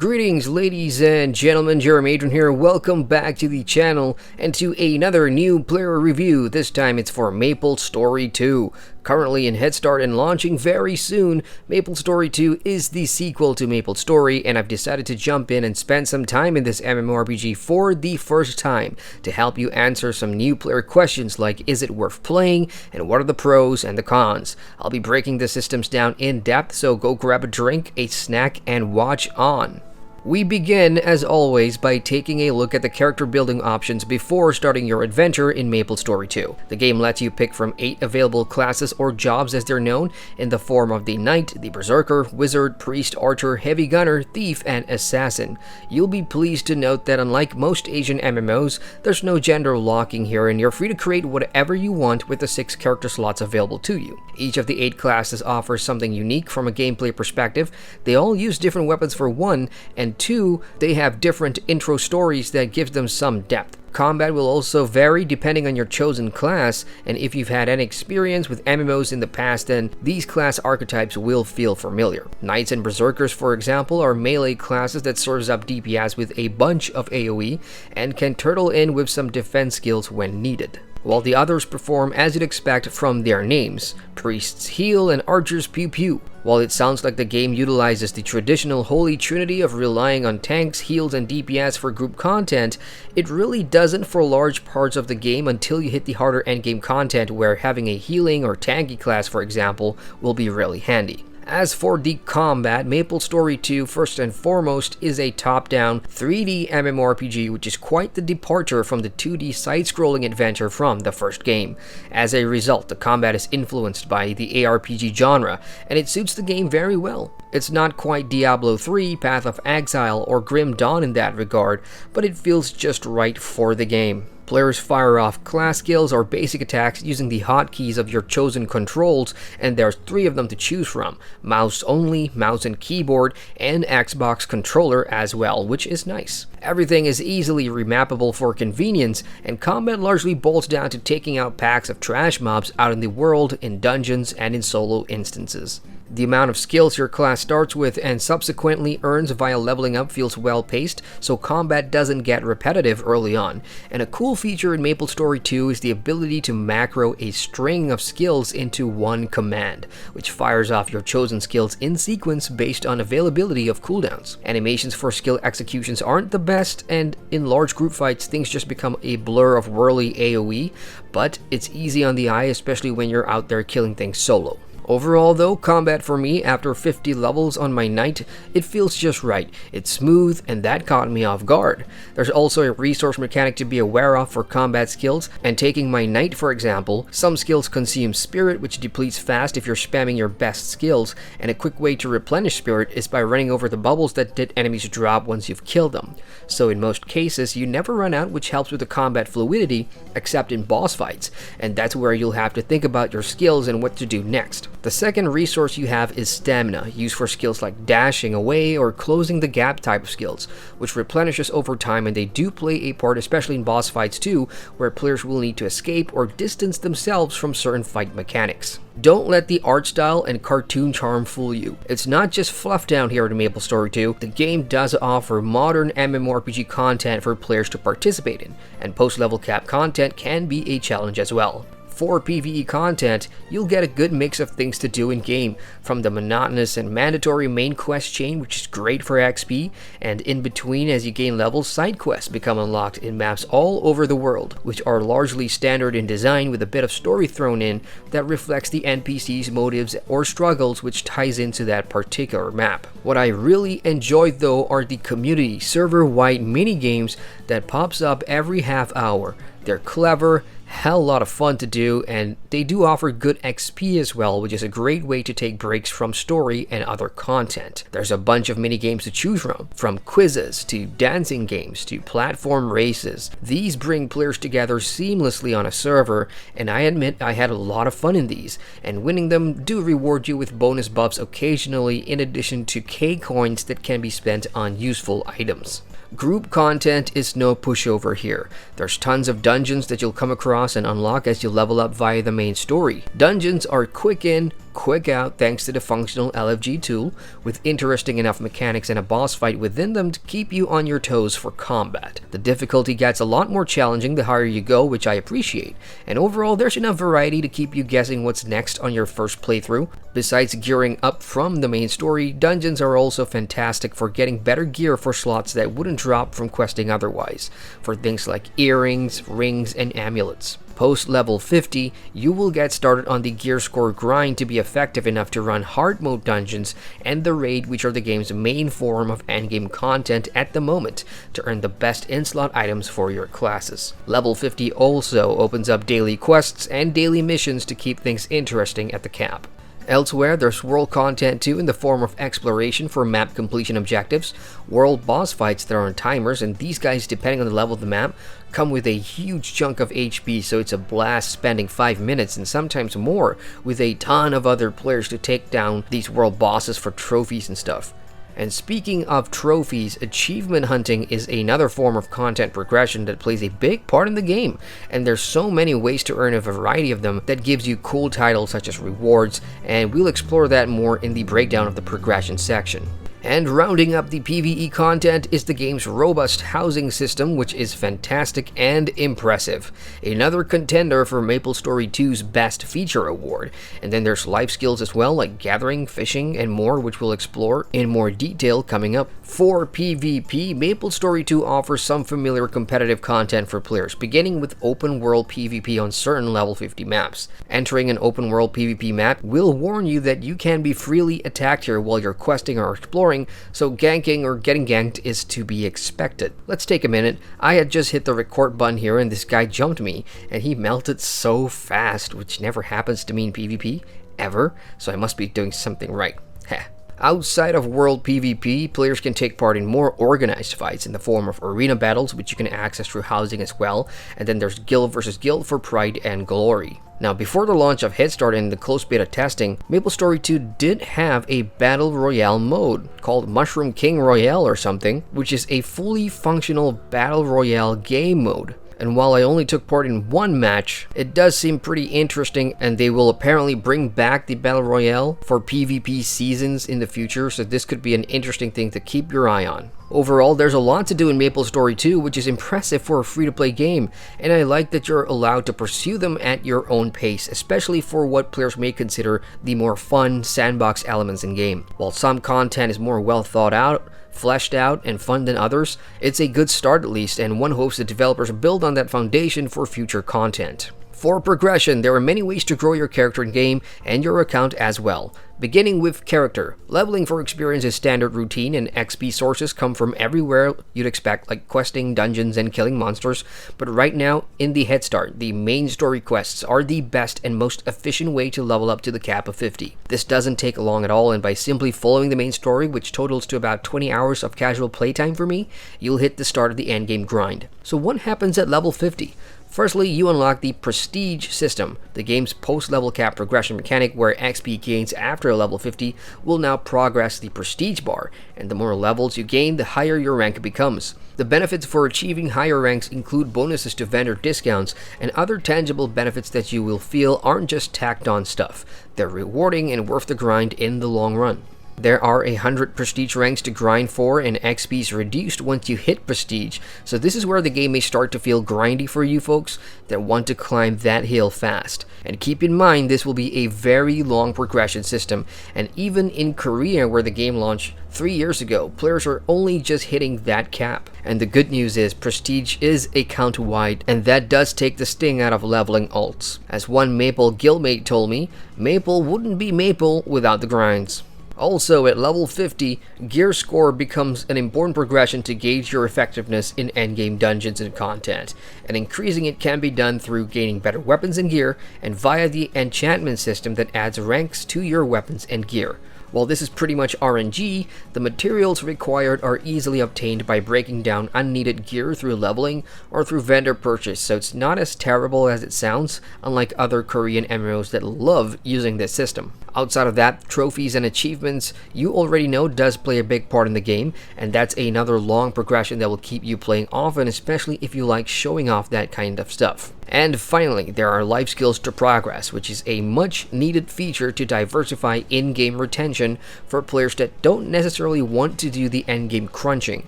Greetings ladies and gentlemen, Adrian here. Welcome back to the channel and to another new player review. This time it's for MapleStory 2. Currently in Headstart and launching very soon, MapleStory 2 is the sequel to MapleStory, and I've decided to jump in and spend some time in this MMORPG for the first time to help you answer some new player questions like is it worth playing and what are the pros and the cons. I'll be breaking the systems down in depth, so go grab a drink, a snack, and watch on. We begin, as always, by taking a look at the character building options before starting your adventure in MapleStory 2. The game lets you pick from 8 available classes or jobs as they're known, in the form of the Knight, the Berserker, Wizard, Priest, Archer, Heavy Gunner, Thief, and Assassin. You'll be pleased to note that unlike most Asian MMOs, there's no gender locking here, and you're free to create whatever you want with the 6 character slots available to you. Each of the 8 classes offers something unique from a gameplay perspective. They all use different weapons for one, and 2, they have different intro stories that gives them some depth. Combat will also vary depending on your chosen class, and if you've had any experience with MMOs in the past, then these class archetypes will feel familiar. Knights and Berserkers, for example, are melee classes that serves up DPS with a bunch of AoE and can turtle in with some defense skills when needed, while the others perform as you'd expect from their names. Priests heal and archers pew pew. While it sounds like the game utilizes the traditional holy trinity of relying on tanks, heals, and DPS for group content, it really doesn't for large parts of the game until you hit the harder endgame content where having a healing or tanky class, for example, will be really handy. As for the combat, MapleStory 2, first and foremost, is a top-down 3D MMORPG, which is quite the departure from the 2D side-scrolling adventure from the first game. As a result, the combat is influenced by the ARPG genre, and it suits the game very well. It's not quite Diablo 3, Path of Exile, or Grim Dawn in that regard, but it feels just right for the game. Players fire off class skills or basic attacks using the hotkeys of your chosen controls, and there's 3 of them to choose from: mouse only, mouse and keyboard, and Xbox controller as well, which is nice. Everything is easily remappable for convenience, and combat largely boils down to taking out packs of trash mobs out in the world, in dungeons, and in solo instances. The amount of skills your class starts with and subsequently earns via leveling up feels well paced, so combat doesn't get repetitive early on. And a cool feature in MapleStory 2 is the ability to macro a string of skills into one command, which fires off your chosen skills in sequence based on availability of cooldowns. Animations for skill executions aren't the best, and in large group fights things just become a blur of whirly AoE, but it's easy on the eye, especially when you're out there killing things solo. Overall though, combat for me, after 50 levels on my Knight, it feels just right. It's smooth, and that caught me off guard. There's also a resource mechanic to be aware of for combat skills, and taking my Knight for example, some skills consume spirit, which depletes fast if you're spamming your best skills, and a quick way to replenish spirit is by running over the bubbles that did enemies drop once you've killed them. So in most cases, you never run out, which helps with the combat fluidity, except in boss fights, and that's where you'll have to think about your skills and what to do next. The second resource you have is stamina, used for skills like dashing away or closing the gap type of skills, which replenishes over time, and they do play a part, especially in boss fights too, where players will need to escape or distance themselves from certain fight mechanics. Don't let the art style and cartoon charm fool you. It's not just fluff down here at MapleStory 2. The game does offer modern MMORPG content for players to participate in, and post-level cap content can be a challenge as well. For PvE content, you'll get a good mix of things to do in-game, from the monotonous and mandatory main quest chain, which is great for XP, and in between, as you gain levels, side quests become unlocked in maps all over the world, which are largely standard in design with a bit of story thrown in that reflects the NPC's motives or struggles, which ties into that particular map. What I really enjoy though are the community server-wide mini-games that pops up every half hour. They're clever, hell lot of fun to do, and they do offer good XP as well, which is a great way to take breaks from story and other content. There's a bunch of mini games to choose from quizzes to dancing games to platform races. These bring players together seamlessly on a server, and I admit I had a lot of fun in these, and winning them do reward you with bonus buffs occasionally, in addition to K coins that can be spent on useful items. Group content is no pushover here. There's tons of dungeons that you'll come across and unlock as you level up via the main story. Dungeons are quick in, quick out thanks to the functional LFG tool, with interesting enough mechanics and a boss fight within them to keep you on your toes for combat. The difficulty gets a lot more challenging the higher you go, which I appreciate, and overall there's enough variety to keep you guessing what's next on your first playthrough. Besides gearing up from the main story, dungeons are also fantastic for getting better gear for slots that wouldn't drop from questing otherwise, for things like earrings, rings, and amulets. Post level 50, you will get started on the gear score grind to be effective enough to run hard mode dungeons and the raid, which are the game's main form of endgame content at the moment, to earn the best in-slot items for your classes. Level 50 also opens up daily quests and daily missions to keep things interesting at the cap. Elsewhere, there's world content too in the form of exploration for map completion objectives, world boss fights that are on timers, and these guys, depending on the level of the map, come with a huge chunk of HP, so it's a blast spending 5 minutes and sometimes more with a ton of other players to take down these world bosses for trophies and stuff. And speaking of trophies, achievement hunting is another form of content progression that plays a big part in the game, and there's so many ways to earn a variety of them that gives you cool titles such as rewards, and we'll explore that more in the breakdown of the progression section. And rounding up the PvE content is the game's robust housing system, which is fantastic and impressive. Another contender for MapleStory 2's Best Feature Award. And then there's life skills as well, like gathering, fishing, and more, which we'll explore in more detail coming up. For PvP, MapleStory 2 offers some familiar competitive content for players, beginning with open world PvP on certain level 50 maps. Entering an open world PvP map will warn you that you can be freely attacked here while you're questing or exploring, so ganking or getting ganked is to be expected. Let's take a minute. I had just hit the record button here and this guy jumped me, and he melted so fast, which never happens to me in PvP, ever, so I must be doing something right. Heh. Outside of world PvP, players can take part in more organized fights in the form of arena battles, which you can access through housing as well, and then there's guild versus guild for pride and glory. Now, before the launch of Headstart and the closed beta testing, MapleStory 2 did have a Battle Royale mode called Mushroom King Royale or something, which is a fully functional Battle Royale game mode. And while I only took part in one match, it does seem pretty interesting, and they will apparently bring back the Battle Royale for PvP seasons in the future, so this could be an interesting thing to keep your eye on. Overall, there's a lot to do in MapleStory 2, which is impressive for a free-to-play game, and I like that you're allowed to pursue them at your own pace, especially for what players may consider the more fun sandbox elements in-game. While some content is more well thought out, fleshed out, and fun than others, it's a good start at least, and one hopes the developers build on that foundation for future content. For progression, there are many ways to grow your character in-game and your account as well. Beginning with character. Leveling for experience is standard routine, and XP sources come from everywhere you'd expect, like questing, dungeons, and killing monsters. But right now, in the Headstart, the main story quests are the best and most efficient way to level up to the cap of 50. This doesn't take long at all, and by simply following the main story, which totals to about 20 hours of casual playtime for me, you'll hit the start of the endgame grind. So what happens at level 50? Firstly, you unlock the Prestige system, the game's post-level cap progression mechanic where XP gains after a level 50 will now progress the Prestige bar, and the more levels you gain, the higher your rank becomes. The benefits for achieving higher ranks include bonuses to vendor discounts and other tangible benefits that you will feel aren't just tacked on stuff. They're rewarding and worth the grind in the long run. There are 100 prestige ranks to grind for, and XP is reduced once you hit prestige, so this is where the game may start to feel grindy for you folks that want to climb that hill fast. And keep in mind, this will be a very long progression system, and even in Korea, where the game launched 3 years ago, players are only just hitting that cap. And the good news is, prestige is a count-wide, and that does take the sting out of leveling alts. As one Maple guildmate told me, Maple wouldn't be Maple without the grinds. Also, at level 50, gear score becomes an important progression to gauge your effectiveness in endgame dungeons and content, and increasing it can be done through gaining better weapons and gear, and via the enchantment system that adds ranks to your weapons and gear. While this is pretty much RNG, the materials required are easily obtained by breaking down unneeded gear through leveling or through vendor purchase, so it's not as terrible as it sounds, unlike other Korean MMOs that love using this system. Outside of that, trophies and achievements you already know does play a big part in the game, and that's another long progression that will keep you playing often, especially if you like showing off that kind of stuff. And finally, there are life skills to progress, which is a much needed feature to diversify in-game retention for players that don't necessarily want to do the endgame crunching,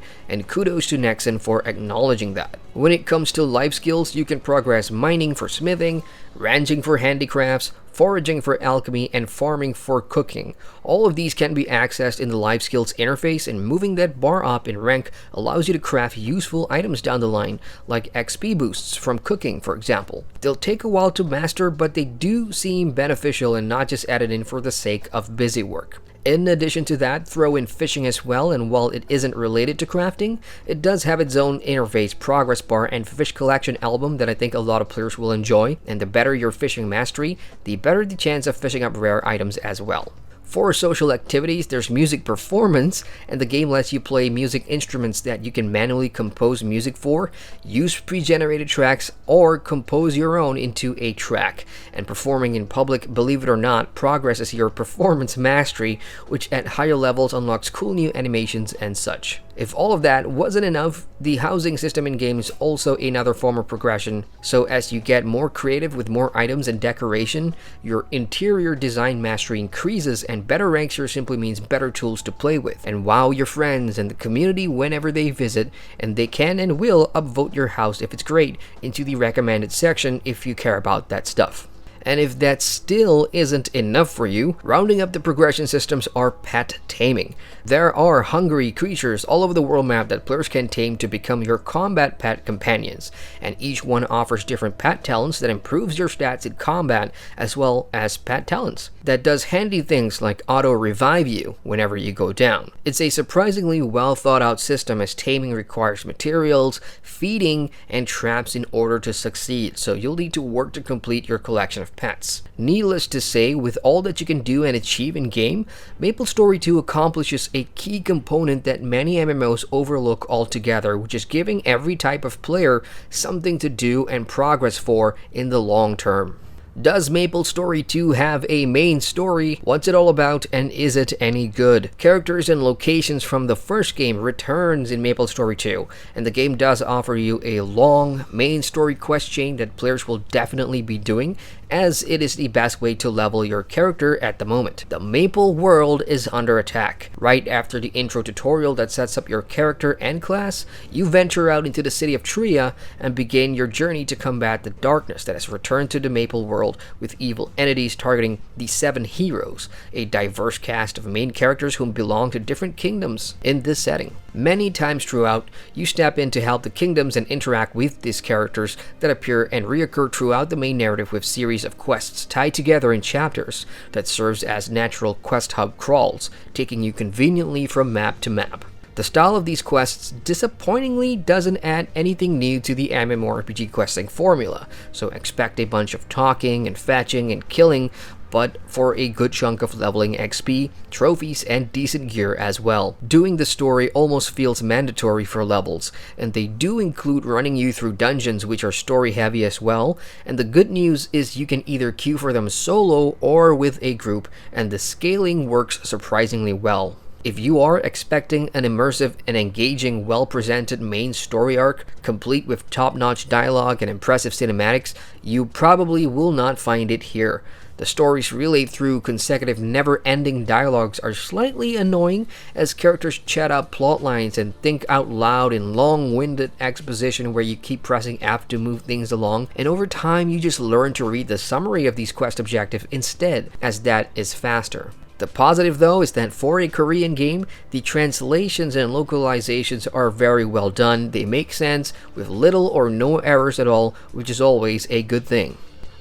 and kudos to Nexon for acknowledging that. When it comes to life skills, you can progress mining for smithing, ranging for handicrafts, foraging for alchemy, and farming for cooking. All of these can be accessed in the life skills interface, and moving that bar up in rank allows you to craft useful items down the line, like XP boosts from cooking, for example. They'll take a while to master, but they do seem beneficial and not just added in for the sake of busy work. In addition to that, throw in fishing as well, and while it isn't related to crafting, it does have its own interface, progress bar, and fish collection album that I think a lot of players will enjoy, and the better your fishing mastery, the better the chance of fishing up rare items as well. For social activities, there's music performance, and the game lets you play music instruments that you can manually compose music for, use pre-generated tracks, or compose your own into a track. And performing in public, believe it or not, progresses your performance mastery, which at higher levels unlocks cool new animations and such. If all of that wasn't enough, the housing system in-game is also another form of progression, so as you get more creative with more items and decoration, your interior design mastery increases, and better ranks here simply means better tools to play with, and wow your friends and the community whenever they visit, and they can and will upvote your house if it's great into the recommended section if you care about that stuff. And if that still isn't enough for you, rounding up the progression systems are pet taming. There are hungry creatures all over the world map that players can tame to become your combat pet companions, and each one offers different pet talents that improves your stats in combat, as well as pet talents that does handy things like auto revive you whenever you go down. It's a surprisingly well thought out system, as taming requires materials, feeding, and traps in order to succeed, so you'll need to work to complete your collection of pets. Needless to say, with all that you can do and achieve in game, MapleStory 2 accomplishes a key component that many MMOs overlook altogether, which is giving every type of player something to do and progress for in the long term. Does MapleStory 2 have a main story? What's it all about, and is it any good? Characters and locations from the first game returns in MapleStory 2, and the game does offer you a long main story quest chain that players will definitely be doing, as it is the best way to level your character at the moment. The Maple world is under attack. Right after the intro tutorial that sets up your character and class, you venture out into the city of Tria and begin your journey to combat the darkness that has returned to the Maple world, with evil entities targeting the 7 heroes, a diverse cast of main characters whom belong to different kingdoms in this setting. Many times throughout, you step in to help the kingdoms and interact with these characters that appear and reoccur throughout the main narrative, with series of quests tied together in chapters that serves as natural quest hub crawls, taking you conveniently from map to map. The style of these quests disappointingly doesn't add anything new to the MMORPG questing formula, so expect a bunch of talking and fetching and killing, but for a good chunk of leveling XP, trophies, and decent gear as well. Doing the story almost feels mandatory for levels, and they do include running you through dungeons which are story heavy as well, and the good news is you can either queue for them solo or with a group, and the scaling works surprisingly well. If you are expecting an immersive and engaging, well-presented main story arc, complete with top-notch dialogue and impressive cinematics, you probably will not find it here. The stories relayed through consecutive never-ending dialogues are slightly annoying, as characters chat out plot lines and think out loud in long-winded exposition where you keep pressing F to move things along, and over time you just learn to read the summary of these quest objectives instead, as that is faster. The positive though is that for a Korean game, the translations and localizations are very well done. They make sense with little or no errors at all, which is always a good thing.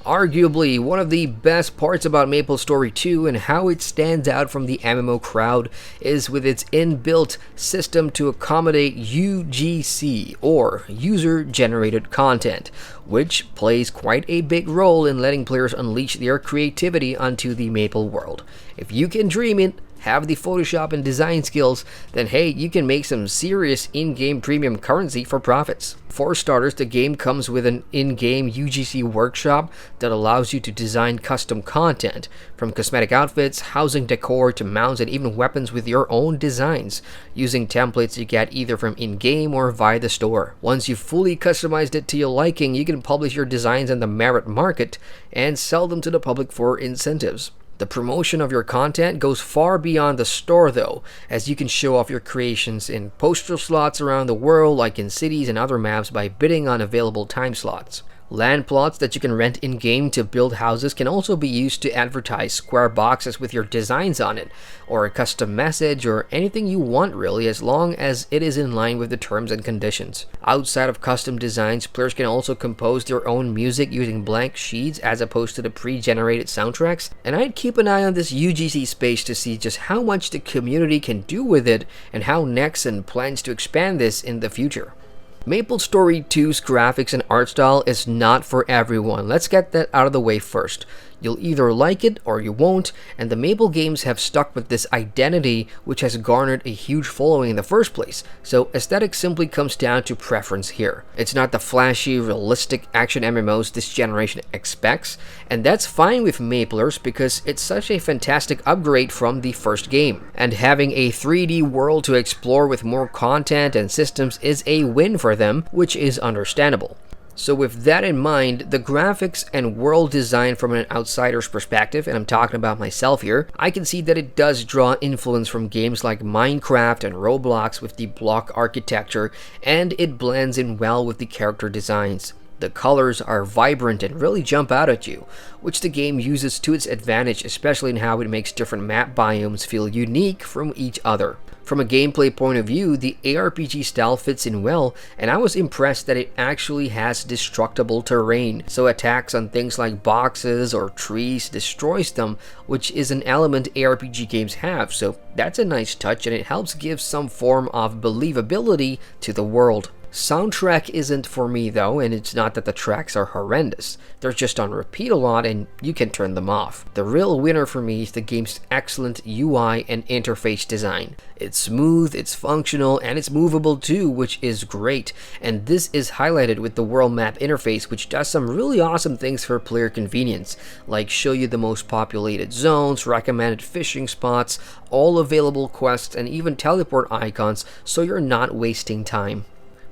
Arguably, one of the best parts about MapleStory 2 and how it stands out from the MMO crowd is with its inbuilt system to accommodate UGC, or User-Generated Content, which plays quite a big role in letting players unleash their creativity onto the Maple world. If you can dream it, have the Photoshop and design skills, then hey, you can make some serious in-game premium currency for profits. For starters, the game comes with an in-game UGC workshop that allows you to design custom content, from cosmetic outfits, housing decor, to mounts and even weapons with your own designs, using templates you get either from in-game or via the store. Once you've fully customized it to your liking, you can publish your designs on the merit market and sell them to the public for incentives. The promotion of your content goes far beyond the store though, as you can show off your creations in poster slots around the world, like in cities and other maps, by bidding on available time slots. Land plots that you can rent in-game to build houses can also be used to advertise square boxes with your designs on it, or a custom message, or anything you want really, as long as it is in line with the terms and conditions. Outside of custom designs, players can also compose their own music using blank sheets as opposed to the pre-generated soundtracks, and I'd keep an eye on this UGC space to see just how much the community can do with it and how Nexon plans to expand this in the future. MapleStory 2's graphics and art style is not for everyone. Let's get that out of the way first. You'll either like it or you won't, and the Maple games have stuck with this identity, which has garnered a huge following in the first place, so aesthetic simply comes down to preference here. It's not the flashy, realistic action MMOs this generation expects, and that's fine with Maplers because it's such a fantastic upgrade from the first game. And having a 3D world to explore with more content and systems is a win for them, which is understandable. So with that in mind, the graphics and world design from an outsider's perspective, and I'm talking about myself here, I can see that it does draw influence from games like Minecraft and Roblox with the block architecture, and it blends in well with the character designs. The colors are vibrant and really jump out at you, which the game uses to its advantage, especially in how it makes different map biomes feel unique from each other. From a gameplay point of view, the ARPG style fits in well, and I was impressed that it actually has destructible terrain, so attacks on things like boxes or trees destroys them, which is an element ARPG games have, so that's a nice touch and it helps give some form of believability to the world. Soundtrack isn't for me though, and it's not that the tracks are horrendous. They're just on repeat a lot and you can turn them off. The real winner for me is the game's excellent UI and interface design. It's smooth, it's functional, and it's movable too, which is great. And this is highlighted with the world map interface, which does some really awesome things for player convenience, like show you the most populated zones, recommended fishing spots, all available quests, and even teleport icons, so you're not wasting time.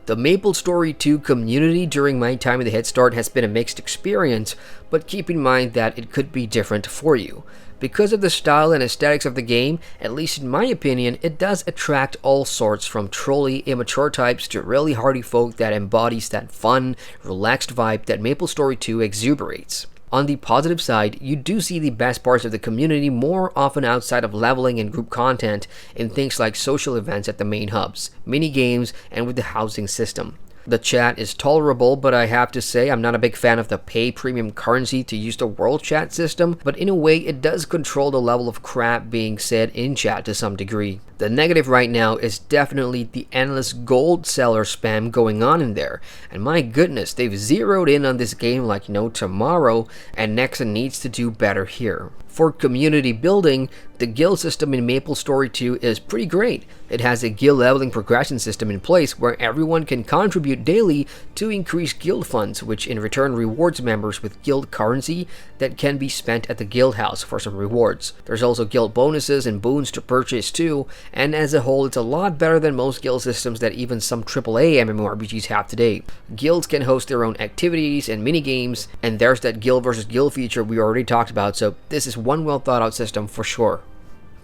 The MapleStory 2 community during my time at the Headstart has been a mixed experience, but keep in mind that it could be different for you. Because of the style and aesthetics of the game, at least in my opinion, it does attract all sorts, from trolly, immature types to really hardy folk that embodies that fun, relaxed vibe that MapleStory 2 exuberates. On the positive side, you do see the best parts of the community more often outside of leveling and group content in things like social events at the main hubs, mini games, and with the housing system. The chat is tolerable, but I have to say I'm not a big fan of the pay premium currency to use the world chat system, but in a way it does control the level of crap being said in chat to some degree. The negative right now is definitely the endless gold seller spam going on in there, and my goodness, they've zeroed in on this game like no tomorrow, and Nexon needs to do better here. For community building, the guild system in MapleStory 2 is pretty great. It has a guild leveling progression system in place where everyone can contribute daily to increase guild funds, which in return rewards members with guild currency that can be spent at the guild house for some rewards. There's also guild bonuses and boons to purchase too, and as a whole it's a lot better than most guild systems that even some AAA MMORPGs have today. Guilds can host their own activities and minigames, and there's that guild versus guild feature we already talked about, so this is one well thought out system for sure.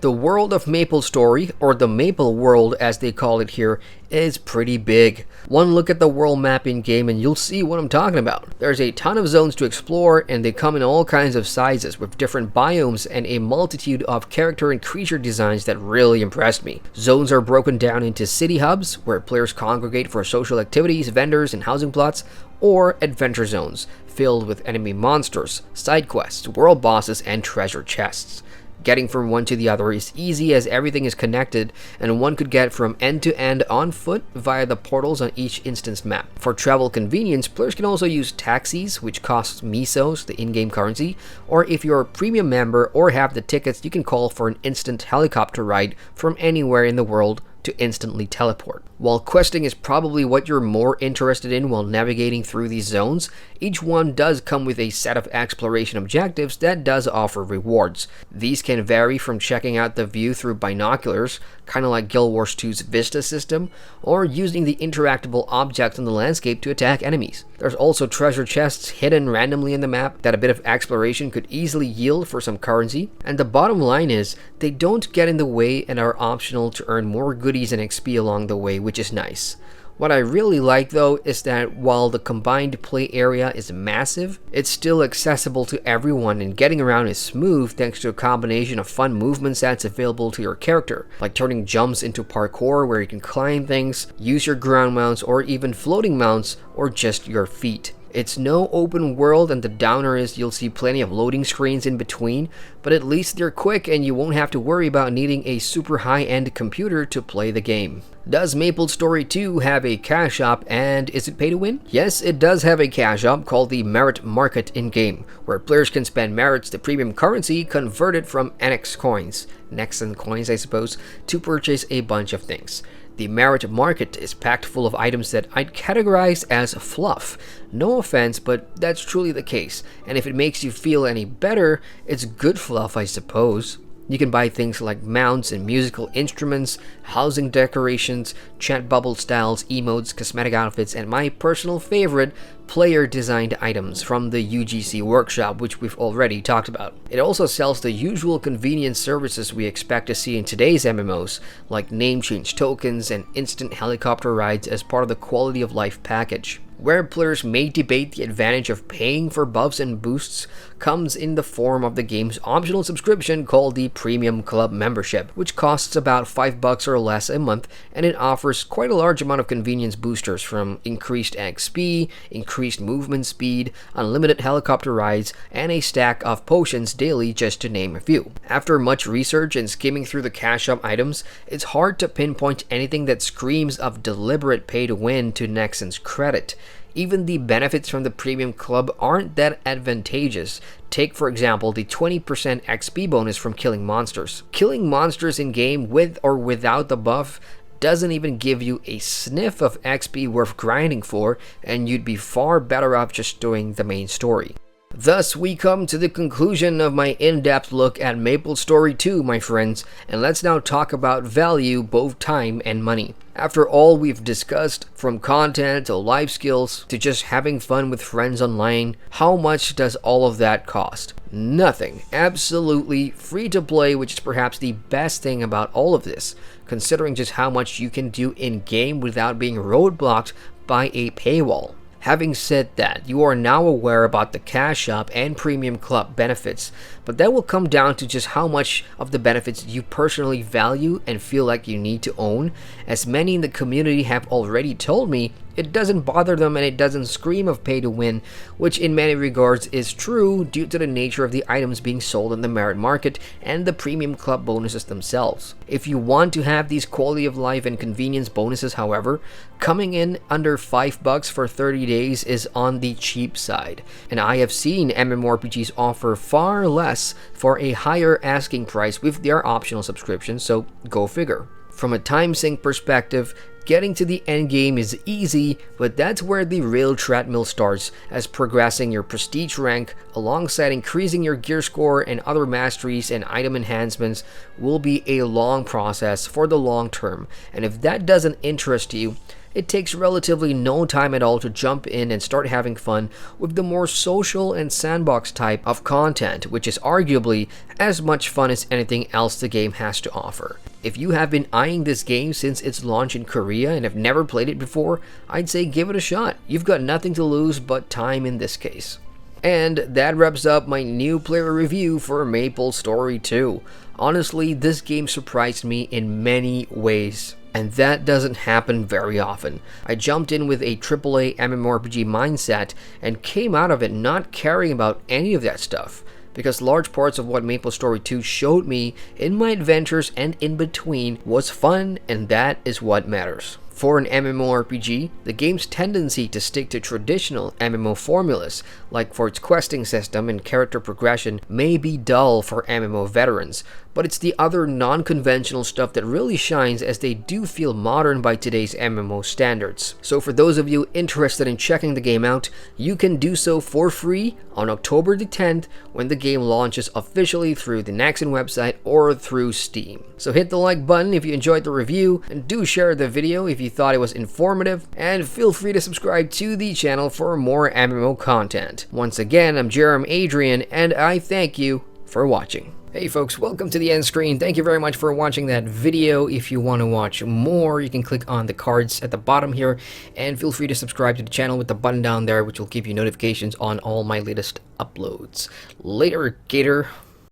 The world of MapleStory, or the Maple World as they call it here, is pretty big. One look at the world map in game and you'll see what I'm talking about. There's a ton of zones to explore, and they come in all kinds of sizes with different biomes and a multitude of character and creature designs that really impressed me. Zones are broken down into city hubs where players congregate for social activities, vendors, and housing plots, or adventure zones filled with enemy monsters, side quests, world bosses, and treasure chests. Getting from one to the other is easy as everything is connected, and one could get from end to end on foot via the portals on each instanced map. For travel convenience, players can also use taxis, which costs misos, the in-game currency, or if you're a premium member or have the tickets, you can call for an instant helicopter ride from anywhere in the world to instantly teleport. While questing is probably what you're more interested in while navigating through these zones, each one does come with a set of exploration objectives that does offer rewards. These can vary from checking out the view through binoculars, kind of like Guild Wars 2's Vista system, or using the interactable objects in the landscape to attack enemies. There's also treasure chests hidden randomly in the map that a bit of exploration could easily yield for some currency, and the bottom line is, they don't get in the way and are optional to earn more goodies and XP along the way, which is nice. What I really like though is that while the combined play area is massive, it's still accessible to everyone and getting around is smooth thanks to a combination of fun movement sets available to your character, like turning jumps into parkour where you can climb things, use your ground mounts or even floating mounts, or just your feet. It's no open world, and the downer is you'll see plenty of loading screens in between, but at least they're quick and you won't have to worry about needing a super high-end computer to play the game. Does MapleStory 2 have a cash shop, and is it pay to win? Yes, it does have a cash shop called the Merit Market in-game, where players can spend merits, the premium currency converted from NX coins, Nexon coins I suppose, to purchase a bunch of things. The Merit Market is packed full of items that I'd categorize as fluff. No offense, but that's truly the case, and if it makes you feel any better, it's good fluff I suppose. You can buy things like mounts and musical instruments, housing decorations, chat bubble styles, emotes, cosmetic outfits, and my personal favorite, player-designed items from the UGC workshop, which we've already talked about. It also sells the usual convenience services we expect to see in today's MMOs, like name change tokens and instant helicopter rides as part of the quality of life package. Where players may debate the advantage of paying for buffs and boosts comes in the form of the game's optional subscription called the Premium Club membership, which costs about $5 or less a month, and it offers quite a large amount of convenience boosters from increased XP, increased movement speed, unlimited helicopter rides, and a stack of potions daily, just to name a few. After much research and skimming through the cash shop items, it's hard to pinpoint anything that screams of deliberate pay to win to Nexon's credit. Even the benefits from the Premium Club aren't that advantageous. Take for example the 20% XP bonus from killing monsters. Killing monsters in game with or without the buff doesn't even give you a sniff of XP worth grinding for, and you'd be far better off just doing the main story. Thus, we come to the conclusion of my in-depth look at MapleStory 2, my friends, and let's now talk about value, both time and money. After all we've discussed, from content to life skills to just having fun with friends online, how much does all of that cost? Nothing. Absolutely free to play, which is perhaps the best thing about all of this, considering just how much you can do in-game without being roadblocked by a paywall. Having said that, you are now aware about the cash shop and Premium Club benefits, but that will come down to just how much of the benefits you personally value and feel like you need to own. As many in the community have already told me, it doesn't bother them and it doesn't scream of pay to win, which in many regards is true due to the nature of the items being sold in the Merit Market and the Premium Club bonuses themselves. If you want to have these quality of life and convenience bonuses, however, coming in under $5 for 30 days is on the cheap side, and I have seen MMORPGs offer far less for a higher asking price with their optional subscription, so go figure. From a time sink perspective, getting to the endgame is easy, but that's where the real treadmill starts, as progressing your prestige rank alongside increasing your gear score and other masteries and item enhancements will be a long process for the long term, and if that doesn't interest you, it takes relatively no time at all to jump in and start having fun with the more social and sandbox type of content, which is arguably as much fun as anything else the game has to offer. If you have been eyeing this game since its launch in Korea and have never played it before, I'd say give it a shot. You've got nothing to lose but time in this case. And that wraps up my new player review for MapleStory 2. Honestly, this game surprised me in many ways, and that doesn't happen very often. I jumped in with a AAA MMORPG mindset and came out of it not caring about any of that stuff, because large parts of what MapleStory 2 showed me in my adventures and in between was fun, and that is what matters. For an MMORPG, the game's tendency to stick to traditional MMO formulas, like for its questing system and character progression, may be dull for MMO veterans, but it's the other non-conventional stuff that really shines, as they do feel modern by today's MMO standards. So for those of you interested in checking the game out, you can do so for free on October the 10th when the game launches officially through the Naxxon website or through Steam. So hit the like button if you enjoyed the review, and do share the video if you thought it was informative, and feel free to subscribe to the channel for more MMO content. Once again, I'm Adrian, and I thank you for watching. Hey folks, welcome to the end screen. Thank you very much for watching that video. If you want to watch more, you can click on the cards at the bottom here, and feel free to subscribe to the channel with the button down there, which will give you notifications on all my latest uploads. Later, Gator.